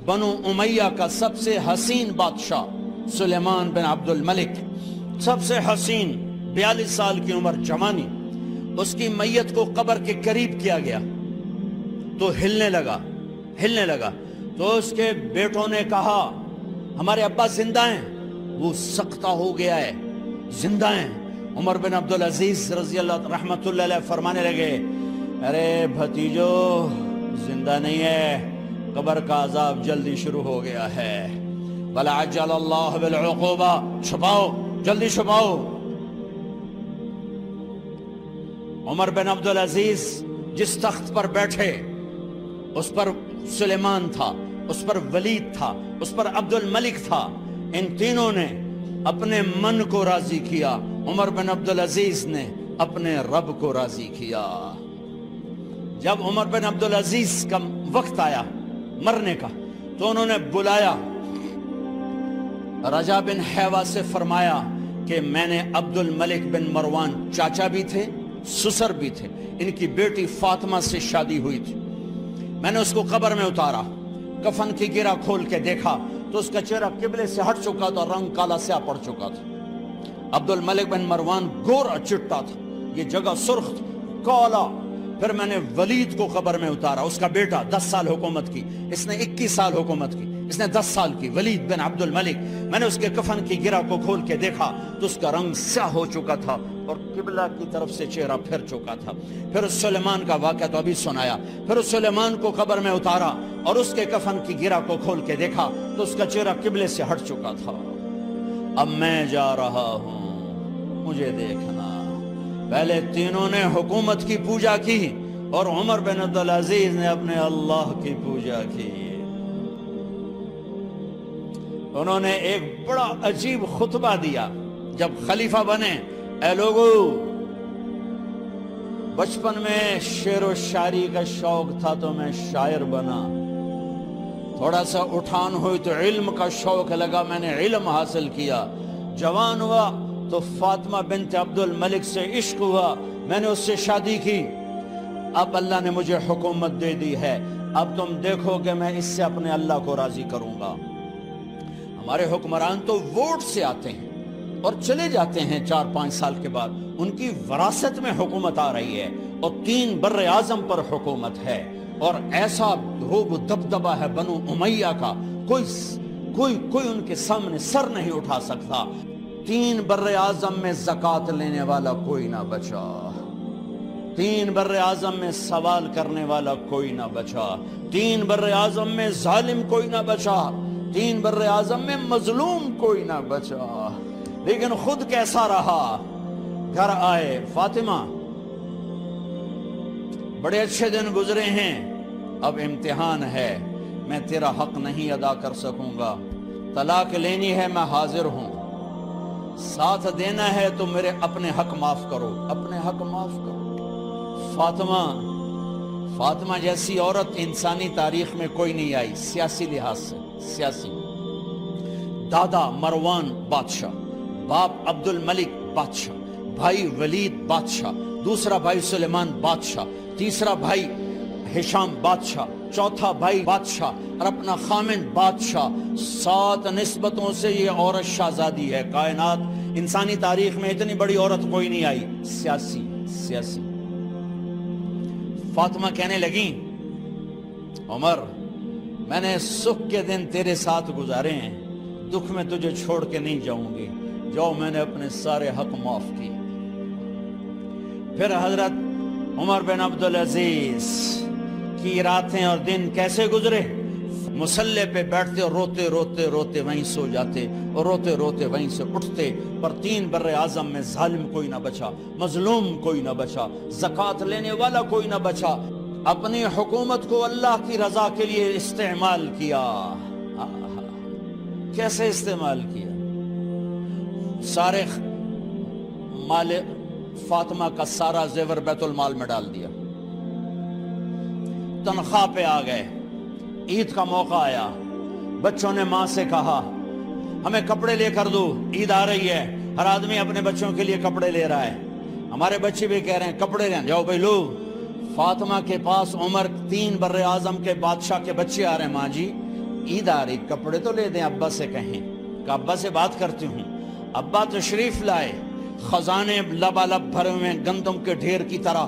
بنو امیہ کا سب سے حسین بادشاہ سلیمان بن عبد الملک، سب سے حسین، 42 سال کی عمر، جوانی، اس کی میت کو قبر کے قریب کیا گیا تو ہلنے لگا تو اس کے بیٹوں نے کہا ہمارے ابا زندہ ہیں، وہ سختہ ہو گیا ہے، زندہ ہیں۔ عمر بن عبدالعزیز رضی اللہ رحمت اللہ علیہ فرمانے لگے ارے بھتیجو زندہ نہیں ہے، قبر کا عذاب جلدی شروع ہو گیا ہے، بَلْ عَجَّلَ اللَّهُ بِالْعُقُوبَةِ، چھپاؤ، جلدی چھپاؤ۔ عمر بن عبدالعزیز جس تخت پر بیٹھے اس پر سلیمان تھا، اس پر ولید تھا، اس پر عبد الملک تھا، ان تینوں نے اپنے من کو راضی کیا، عمر بن عبدالعزیز نے اپنے رب کو راضی کیا۔ جب عمر بن عبدالعزیز کا وقت آیا مرنے کا تو انہوں نے بلایا رجا بن حیوہ سے، فرمایا کہ میں نے عبد الملک بن مروان، چاچا بھی تھے سسر بھی تھے، ان کی بیٹی فاطمہ سے شادی ہوئی تھی، میں نے اس کو قبر میں اتارا، کفن کی گرہ کھول کے دیکھا تو اس کا چہرہ قبلے سے ہٹ چکا تھا، رنگ کالا سیاہ پڑ چکا تھا۔ عبد الملک بن مروان گورا چٹا تھا، یہ جگہ سرخ تھی، کالا۔ پھر میں نے ولید کو قبر میں اتارا، اس کا بیٹا 10 سال حکومت کی، اس نے 21 سال حکومت کی، اس نے 10 سال کی، ولید بن عبد الملک۔ میں نے اس کے کفن کی گرہ کو کھول کے دیکھا تو اس کا رنگ سیاہ ہو چکا تھا اور قبلہ کی طرف سے چہرہ پھر چکا تھا۔ پھر اس سلیمان کا واقعہ تو ابھی سنایا، پھر اس سلیمان کو قبر میں اتارا اور اس کے کفن کی گرہ کو کھول کے دیکھا تو اس کا چہرہ قبلے سے ہٹ چکا تھا۔ اب میں جا رہا ہوں، مجھے دیکھنا۔ پہلے تینوں نے حکومت کی پوجا کی اور عمر بن عبدالعزیز نے اپنے اللہ کی پوجا کی۔ انہوں نے ایک بڑا عجیب خطبہ دیا جب خلیفہ بنے، اے لوگو، بچپن میں شعر و شاعری کا شوق تھا تو میں شاعر بنا، تھوڑا سا اٹھان ہوئی تو علم کا شوق لگا، میں نے علم حاصل کیا، جوان ہوا تو فاطمہ بنت عبد الملک سے عشق ہوا، میں نے اس سے شادی کی، اب اللہ نے مجھے حکومت دے دی ہے، اب تم دیکھو کہ میں اس سے اپنے اللہ کو راضی کروں گا۔ ہمارے حکمران تو ووٹ سے آتے ہیں اور چلے جاتے ہیں 4-5 سال کے بعد، ان کی وراثت میں حکومت آ رہی ہے اور 3 بر اعظم پر حکومت ہے، اور ایسا روب دبدبہ ہے بنو امیہ کا، کوئی ان کے سامنے سر نہیں اٹھا سکتا۔ 3 بر اعظم میں زکوٰۃ لینے والا کوئی نہ بچا، 3 بر اعظم میں سوال کرنے والا کوئی نہ بچا، 3 بر اعظم میں ظالم کوئی نہ بچا، 3 بر اعظم میں مظلوم کوئی نہ بچا۔ لیکن خود کیسا رہا؟ گھر آئے، فاطمہ بڑے اچھے دن گزرے ہیں، اب امتحان ہے، میں تیرا حق نہیں ادا کر سکوں گا، طلاق لینی ہے میں حاضر ہوں، ساتھ دینا ہے تو میرے اپنے حق معاف کرو، اپنے حق معاف کرو۔ فاطمہ جیسی عورت انسانی تاریخ میں کوئی نہیں آئی، سیاسی لحاظ سے، سیاسی۔ دادا مروان بادشاہ، باپ عبد الملک بادشاہ، بھائی ولید بادشاہ، دوسرا بھائی سلیمان بادشاہ، تیسرا بھائی ہشام بادشاہ، چوتھا بھائی بادشاہ اور اپنا خامن بادشاہ، 7 نسبتوں سے یہ عورت شہزادی ہے۔ کائنات انسانی تاریخ میں اتنی بڑی عورت کوئی نہیں آئی، سیاسی۔ فاطمہ کہنے لگیں عمر، میں نے سکھ کے دن تیرے ساتھ گزارے ہیں، دکھ میں تجھے چھوڑ کے نہیں جاؤں گی، جو میں نے اپنے سارے حق معاف کیے۔ پھر حضرت عمر بن عبدالعزیز کی راتیں اور دن کیسے گزرے؟ مسلح پہ بیٹھتے اور روتے وہیں سو جاتے اور روتے وہیں سے اٹھتے، پر 3 بر اعظم میں ظالم کوئی نہ بچا، مظلوم کوئی نہ بچا، زکوٰۃ لینے والا کوئی نہ بچا، اپنی حکومت کو اللہ کی رضا کے لیے استعمال کیا۔ کیسے استعمال کیا؟ سارے مال فاطمہ کا سارا زیور بیت المال میں ڈال دیا، تنخواہ پہ آ گئے، عید کا موقع آیا، بچوں نے ماں سے کہا ہمیں کپڑے لے کر دو، عید آ رہی ہے، ہر آدمی اپنے بچوں کے لیے کپڑے لے رہا ہے، ہمارے بچے بھی کہہ رہے ہیں کپڑے لیں، جاؤ بھائی لو۔ فاطمہ کے پاس عمر 3 بر اعظم کے بادشاہ کے بچے آ رہے ہیں، ماں جی عید آ رہی، کپڑے تو لے دیں، ابا سے کہیں کہ ابا سے بات کرتی ہوں۔ ابا تشریف لائے، خزانے لبالب بھرے ہوئے ہیں گندم کے ڈھیر کی طرح،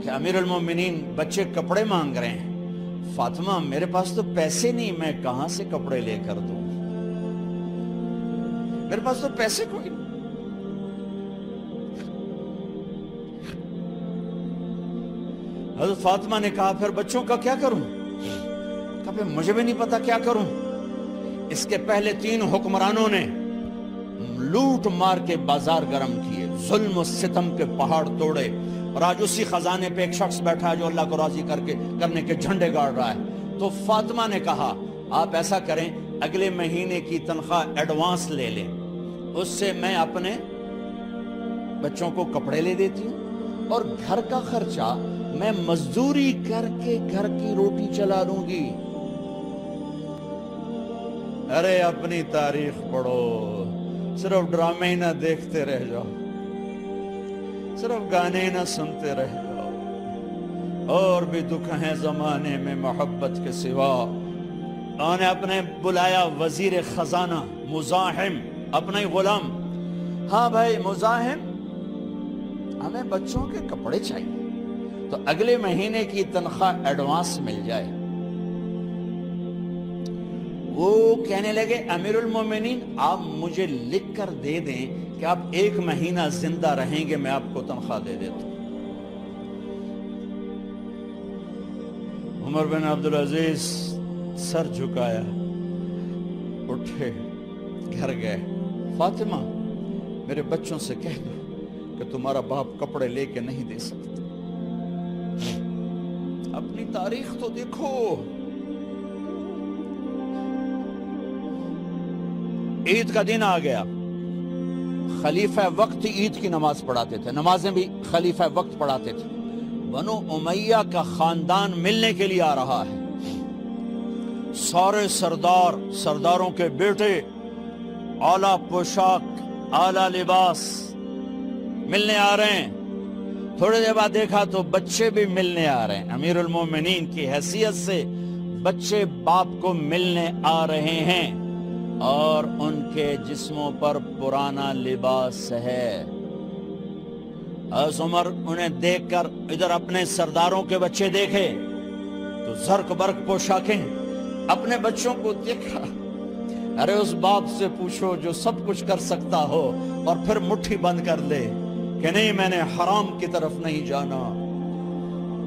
کہ امیر المومنین بچے کپڑے مانگ رہے ہیں۔ فاطمہ میرے پاس تو پیسے نہیں، میں کہاں سے کپڑے لے کر دوں، میرے پاس تو پیسے کوئی نہیں۔ حضرت فاطمہ نے کہا پھر بچوں کا کیا کروں؟ کہا پھر مجھے بھی نہیں پتا کیا کروں۔ اس کے پہلے 3 حکمرانوں نے لوٹ مار کے بازار گرم کیے، ظلم و ستم کے پہاڑ توڑے، اور آج اسی خزانے پہ ایک شخص بیٹھا ہے جو اللہ کو راضی کرنے کے جھنڈے گاڑ رہا ہے۔ تو فاطمہ نے کہا آپ ایسا کریں، اگلے مہینے کی تنخواہ ایڈوانس لے لیں، اس سے میں اپنے بچوں کو کپڑے لے دیتی ہوں، اور گھر کا خرچہ میں مزدوری کر کے گھر کی روٹی چلا لوں گی۔ ارے اپنی تاریخ پڑھو، صرف ڈرامے ہی نہ دیکھتے رہ جاؤ، صرف گانے ہی نہ سنتے رہ جاؤ، اور بھی دکھ ہیں زمانے میں محبت کے سوا۔ انہوں نے اپنے بلایا وزیر خزانہ مزاحم، اپنا ہی غلام، ہاں بھائی مزاحم، ہمیں بچوں کے کپڑے چاہیے، تو اگلے مہینے کی تنخواہ ایڈوانس مل جائے۔ وہ کہنے لگے امیر المومنین آپ مجھے لکھ کر دے دیں کہ آپ 1 مہینہ زندہ رہیں گے، میں آپ کو تنخواہ دے دیتا ہوں۔ عمر بن عبدالعزیز سر جھکایا، اٹھے، گھر گئے، فاطمہ میرے بچوں سے کہہ دو کہ تمہارا باپ کپڑے لے کے نہیں دے سکتا۔ اپنی تاریخ تو دیکھو، عید کا دن آ گیا، خلیفہ وقت عید کی نماز پڑھاتے تھے، نمازیں بھی خلیفہ وقت پڑھاتے تھے۔ بنو امیہ کا خاندان ملنے کے لیے آ رہا ہے، سارے سرداروں کے بیٹے اعلیٰ پوشاک، اعلیٰ لباس ملنے آ رہے ہیں۔ تھوڑے دیر بعد دیکھا تو بچے بھی ملنے آ رہے ہیں، امیر المومنین کی حیثیت سے بچے باپ کو ملنے آ رہے ہیں، اور ان کے جسموں پر پرانا لباس ہے۔ حضرت عمر انہیں دیکھ کر ادھر اپنے سرداروں کے بچے دیکھے تو زرق برق پوشاکیں، اپنے بچوں کو دیکھا۔ ارے اس باپ سے پوچھو جو سب کچھ کر سکتا ہو اور پھر مٹھی بند کر لے کہ نہیں میں نے حرام کی طرف نہیں جانا۔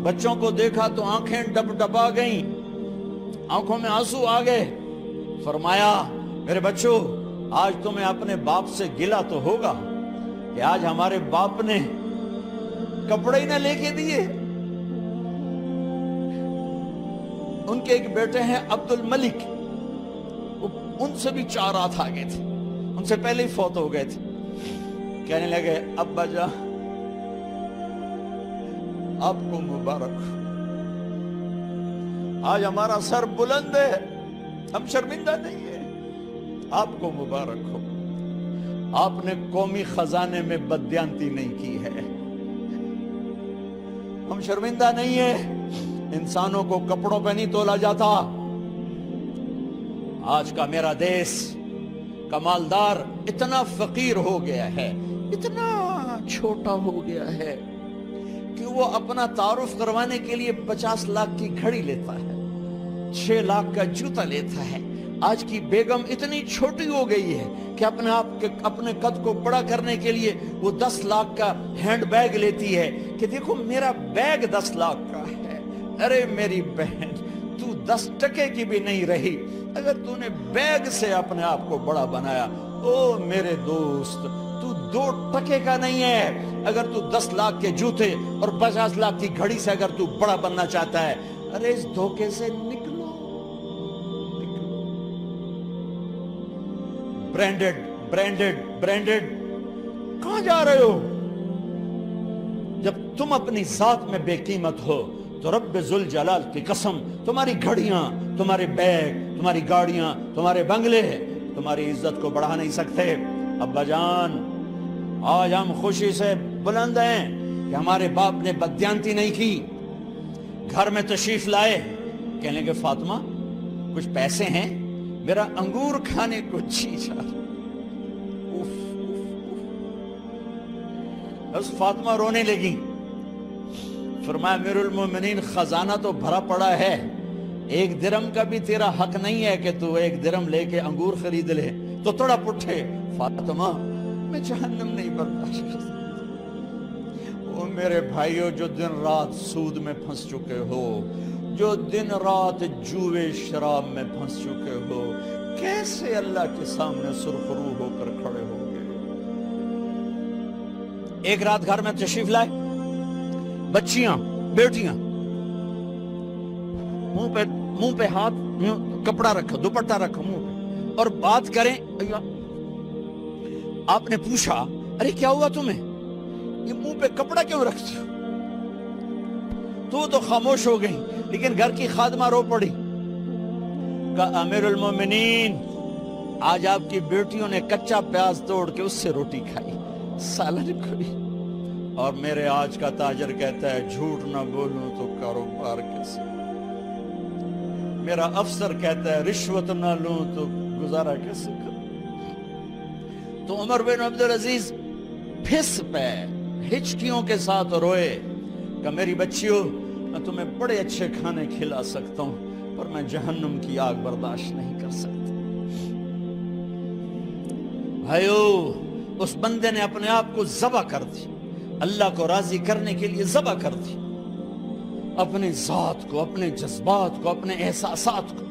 بچوں کو دیکھا تو آنکھیں ڈبا گئیں، آنکھوں میں آنسو آ گئے۔ فرمایا میرے بچوں آج تمہیں اپنے باپ سے گلہ تو ہوگا کہ آج ہمارے باپ نے کپڑے ہی نہ لے کے دیے۔ ان کے ایک بیٹے ہیں عبد الملک، ان سے بھی 4 ہاتھ آگے تھے، ان سے پہلے ہی فوت ہو گئے تھے۔ کہنے لگے ابا جان آپ کو مبارک، آج ہمارا سر بلند ہے، ہم شرمندہ نہیں ہیں، آپ کو مبارک ہو، آپ نے قومی خزانے میں بددیانتی نہیں کی ہے، ہم شرمندہ نہیں ہیں۔ انسانوں کو کپڑوں پہ نہیں تولا جاتا۔ آج کا میرا دیس کا مالدار اتنا فقیر ہو گیا ہے، اتنا چھوٹا ہو گیا ہے کہ وہ اپنا تعارف کروانے کے لیے 50 لاکھ کی گھڑی لیتا ہے، 6 لاکھ کا جوتا لیتا ہے۔ آج کی بیگم اتنی چھوٹی ہو گئی ہے کہ اپنے قد کو بڑا کرنے کے لیے وہ 10 لاکھ کا ہینڈ بیگ لیتی ہے کہ دیکھو میرا بیگ 10 لاکھ کا ہے۔ ارے میری بہن تو 10 ٹکے کی بھی نہیں رہی اگر تو نے بیگ سے اپنے آپ کو بڑا بنایا۔ او میرے دوست تو 2 ٹکے کا نہیں ہے اگر تو 10 لاکھ کے جوتے اور 50 لاکھ کی گھڑی سے اگر تو بڑا بننا چاہتا ہے۔ ارے اس دھوکے سے نکلو۔ برینڈڈ کہاں جا رہے ہو؟ جب تم اپنی ذات میں بے قیمت ہو تو رب ذوالجلال کی قسم تمہاری گھڑیاں، تمہارے بیگ، تمہاری گاڑیاں، تمہارے بنگلے تمہاری عزت کو بڑھا نہیں سکتے۔ ابا جان آج ہم خوشی سے بلند ہیں کہ ہمارے باپ نے بددیانتی نہیں کی۔ گھر میں تشریف لائے، کہنے لگے فاطمہ کچھ پیسے ہیں، میرا انگور کھانے کو جی چاہ رہا۔ بس فاطمہ رونے لگی۔ فرمایا امیر المومنین خزانہ تو بھرا پڑا ہے، 1 درم کا بھی تیرا حق نہیں ہے کہ تو 1 درم لے کے انگور خرید لے۔ تو تڑپ اٹھے، فاطمہ میں جہنم نہیں برداشت کر سکتا۔ وہ میرے بھائیوں جو دن رات سود میں پھنس چکے ہو، جو دن رات جوئے شراب میں پھنس چکے ہو، کیسے اللہ کے سامنے سرخرو ہو کر کھڑے ہو گئے؟ ایک رات گھر میں تشریف لائے، بچیاں بیٹیاں، منہ پہ ہاتھ، کپڑا رکھا، دوپٹہ رکھا منہ پہ، اور بات کریں۔ آپ نے پوچھا ارے کیا ہوا تمہیں، یہ منہ پہ کپڑا کیوں رکھتے ہو؟ تو خاموش ہو گئی، لیکن گھر کی خادمہ رو پڑی۔ کہا امیر المومنین آج آپ کی بیٹیوں نے کچا پیاز توڑ کے اس سے روٹی کھائی، سالن کھائی، اور میرے آج کا تاجر کہتا ہے جھوٹ نہ بولوں تو کاروبار کیسے، میرا افسر کہتا ہے رشوت نہ لوں تو گزارا کیسے کروں۔ تو عمر بن عبدالعزیز پھس پہ ہچکیوں کے ساتھ روئے کہ میری بچیوں میں تمہیں بڑے اچھے کھانے کھلا سکتا ہوں، پر میں جہنم کی آگ برداشت نہیں کر سکتا۔ بھائیو، اس بندے نے اپنے آپ کو ذبح کر دی، اللہ کو راضی کرنے کے لیے ذبح کر دی، اپنے ذات کو، اپنے جذبات کو، اپنے احساسات کو۔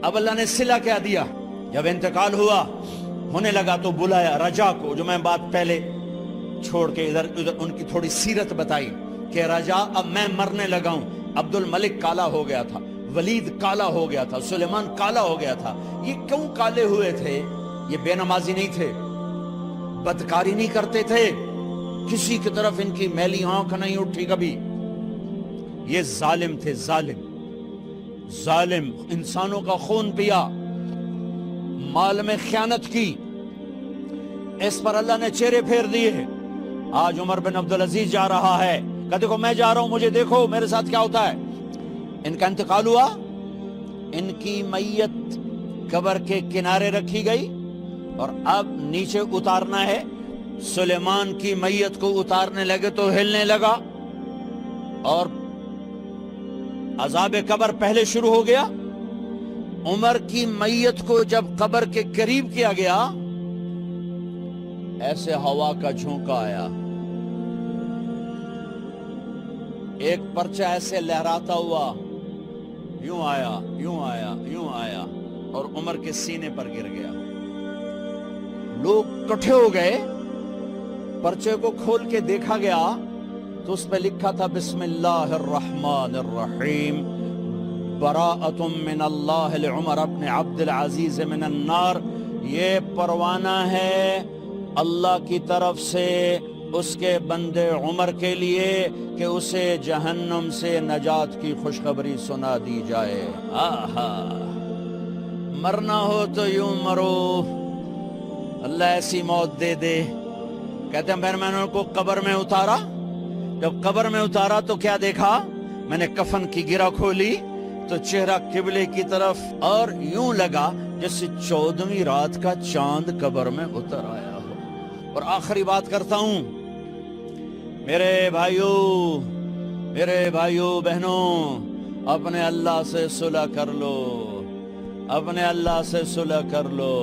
اب اللہ نے صلہ کیا دیا، جب انتقال ہونے لگا تو بلایا رجا کو، جو میں بات پہلے چھوڑ کے ادھر ان کی تھوڑی سیرت بتائی کہ رجا اب میں مرنے لگا ہوں۔ عبد الملک کالا ہو گیا تھا، ولید کالا ہو گیا تھا، سلیمان کالا ہو گیا تھا۔ یہ کیوں کالے ہوئے تھے؟ یہ بے نمازی نہیں تھے، بدکاری نہیں کرتے تھے، کسی کی طرف ان کی میلی آنکھ نہیں اٹھی کبھی۔ یہ ظالم تھے، ظالم، انسانوں کا خون پیا، مال میں خیانت کی، اس پر اللہ نے چہرے پھیر دیے۔ آج عمر بن عبدالعزیز جا رہا ہے کہ دیکھو میں جا رہا ہوں، مجھے دیکھو میرے ساتھ کیا ہوتا ہے۔ ان کا انتقال ہوا، ان کی میت قبر کے کنارے رکھی گئی، اور اب نیچے اتارنا ہے۔ سلیمان کی میت کو اتارنے لگے تو ہلنے لگا، اور عذاب قبر پہلے شروع ہو گیا۔ عمر کی میت کو جب قبر کے قریب کیا گیا، ایسے ہوا کا جھونکا آیا، ایک پرچہ ایسے لہراتا ہوا، یوں آیا، یوں آیا، یوں آیا، اور عمر کے سینے پر گر گیا۔ لوگ کٹھے ہو گئے، پرچے کو کھول کے دیکھا گیا تو اس پہ لکھا تھا بسم اللہ الرحمن الرحیم، براءۃ من اللہ لعمر بن عبد العزیز من النار۔ یہ پروانہ ہے اللہ کی طرف سے اس کے بندے عمر کے لیے کہ اسے جہنم سے نجات کی خوشخبری سنا دی جائے۔ آہا، مرنا ہو تو یوں مرو، اللہ ایسی موت دے دے۔ کہتے ہیں میں نے ان کو قبر میں اتارا، جب قبر میں اتارا تو کیا دیکھا؟ میں نے کفن کی گرہ کھولی تو چہرہ قبلے کی طرف، اور یوں لگا جیسے 14ویں رات کا چاند قبر میں اتر آیا ہو۔ اور آخری بات کرتا ہوں، میرے بھائیوں بہنوں، اپنے اللہ سے صلح کر لو، اپنے اللہ سے صلح کر لو۔